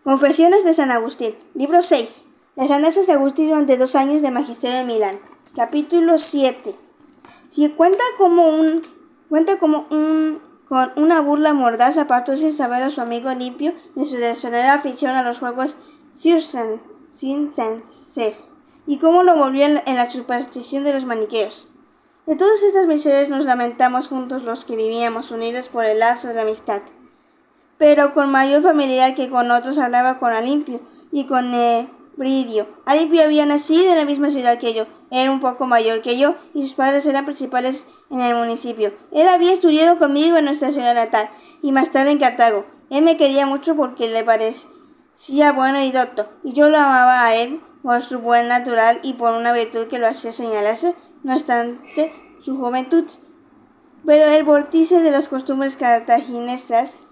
Confesiones de San Agustín, libro 6. Las andanzas de Agustín durante 2 años de magisterio en Milán. Capítulo 7. Si cuenta con una burla mordaz, apartó sin saber a su amigo Limpio de su desordenada afición a los juegos circenses, y cómo lo volvió en la superstición de los maniqueos. De todas estas miserias nos lamentamos juntos los que vivíamos unidos por el lazo de la amistad, pero con mayor familiaridad que con otros hablaba con Alimpio y con Bridio. Alimpio había nacido en la misma ciudad que yo, era un poco mayor que yo, y sus padres eran principales en el municipio. Él había estudiado conmigo en nuestra ciudad natal, y más tarde en Cartago. Él me quería mucho porque le parecía bueno y docto, y yo lo amaba a él por su buen natural y por una virtud que lo hacía señalarse, no obstante su juventud. Pero el vórtice de las costumbres cartaginesas,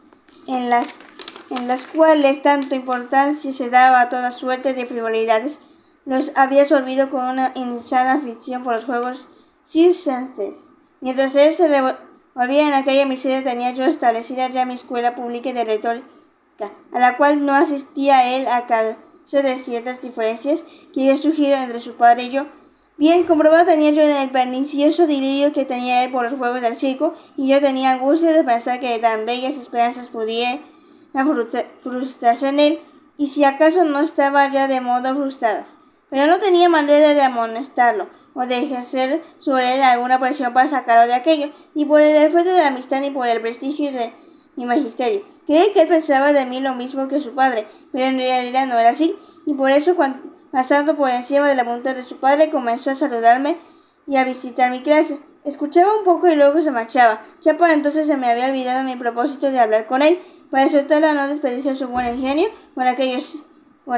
en las cuales tanta importancia se daba a toda suerte de frivolidades, los había absorbido con una insana afición por los juegos circenses. Mientras él se revolvía en aquella miseria, tenía yo establecida ya mi escuela pública de retórica, a la cual no asistía él a causa de ciertas diferencias que había surgido entre su padre y yo. Bien comprobado tenía yo el pernicioso delirio que tenía él por los juegos del circo, y yo tenía angustia de pensar que tan bellas esperanzas pudieran frustrarse en él, y si acaso no estaban ya de modo frustradas. Pero no tenía manera de amonestarlo, o de ejercer sobre él alguna presión para sacarlo de aquello, ni por el efecto de la amistad ni por el prestigio de mi magisterio. Creí que él pensaba de mí lo mismo que su padre, pero en realidad no era así, y por eso pasando por encima de la voluntad de su padre, comenzó a saludarme y a visitar mi clase. Escuchaba un poco y luego se marchaba. Ya por entonces se me había olvidado mi propósito de hablar con él, para exhortarlo a no desperdiciar su buen ingenio con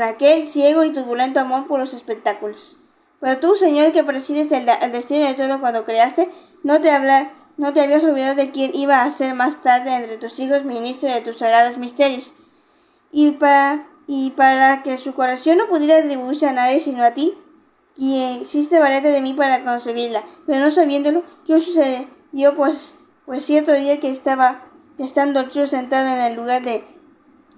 aquel ciego y turbulento amor por los espectáculos. Pero tú, Señor, que presides el destino de todo cuando creaste, no te habías olvidado de quién iba a ser más tarde entre tus hijos ministro de tus sagrados misterios. Y para que su corazón no pudiera atribuirse a nadie sino a ti, quien hiciste valerte de mí para conseguirla. Pero no sabiéndolo, sucedió pues cierto día que estando yo sentado en el lugar de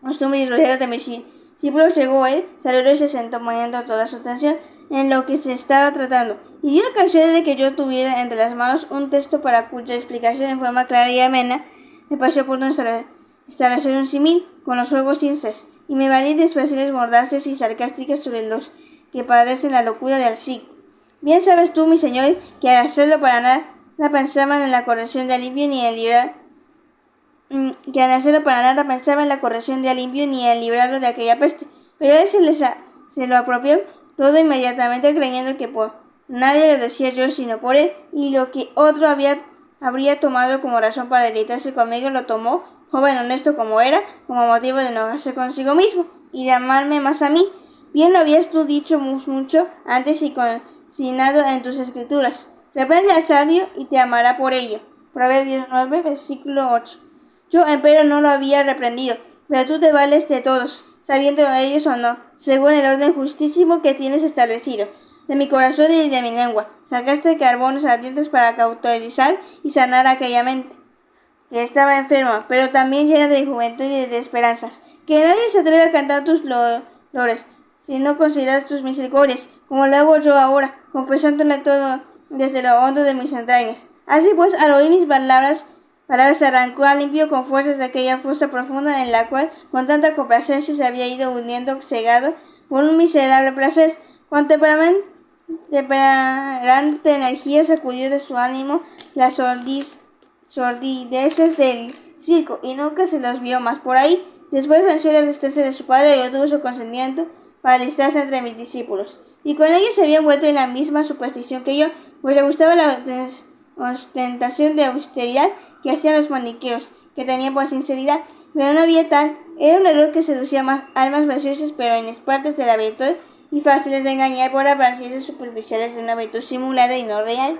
costumbre y rodeado de mis discípulos, llegó él, saludó y se sentó poniendo toda su atención en lo que se estaba tratando, y dio ocasión de que yo tuviera entre las manos un texto para cuya explicación en forma clara y amena me pareció oportuno establecer un símil con los juegos circenses, y me valí de expresiones mordaces y sarcásticas sobre los que padecen la locura del circo. Bien sabes tú, mi señor, que al hacerlo para nada pensaban en la corrección de Alimpio ni en librarlo de aquella peste, pero él se lo apropió todo inmediatamente, creyendo que por nadie lo decía yo sino por él, y lo que otro habría tomado como razón para irritarse conmigo, lo tomó, joven honesto como era, como motivo de enojarse consigo mismo y de amarme más a mí. Bien lo habías tú dicho mucho antes y consignado en tus escrituras: reprende al sabio y te amará por ello. Proverbios 9, versículo 8. Yo, empero, no lo había reprendido, pero tú te vales de todos, sabiendo ellos o no, según el orden justísimo que tienes establecido. De mi corazón y de mi lengua sacaste carbones ardientes para cauterizar y sanar aquella mente que estaba enferma, pero también llena de juventud y de esperanzas. Que nadie se atreve a cantar tus lores, si no consideras tus misericordias, como lo hago yo ahora, confesándole todo desde lo hondo de mis entrañas. Así pues, al oír mis palabras se arrancó a Limpio con fuerzas de aquella fosa profunda en la cual con tanta complacencia se había ido hundiendo, cegado por un miserable placer. Con temperante energía sacudió de su ánimo las sordideces del circo, y nunca se los vio más por ahí. Después venció la resistencia de su padre y obtuvo su consentimiento para alistarse entre mis discípulos, y con ellos se había vuelto en la misma superstición que yo, pues le gustaba la ostentación de austeridad que hacían los maniqueos, que tenían por sinceridad, pero no había tal. Era un error que seducía más almas preciosas pero inexpertas de la virtud y fáciles de engañar por apariencias superficiales de una virtud simulada y no real.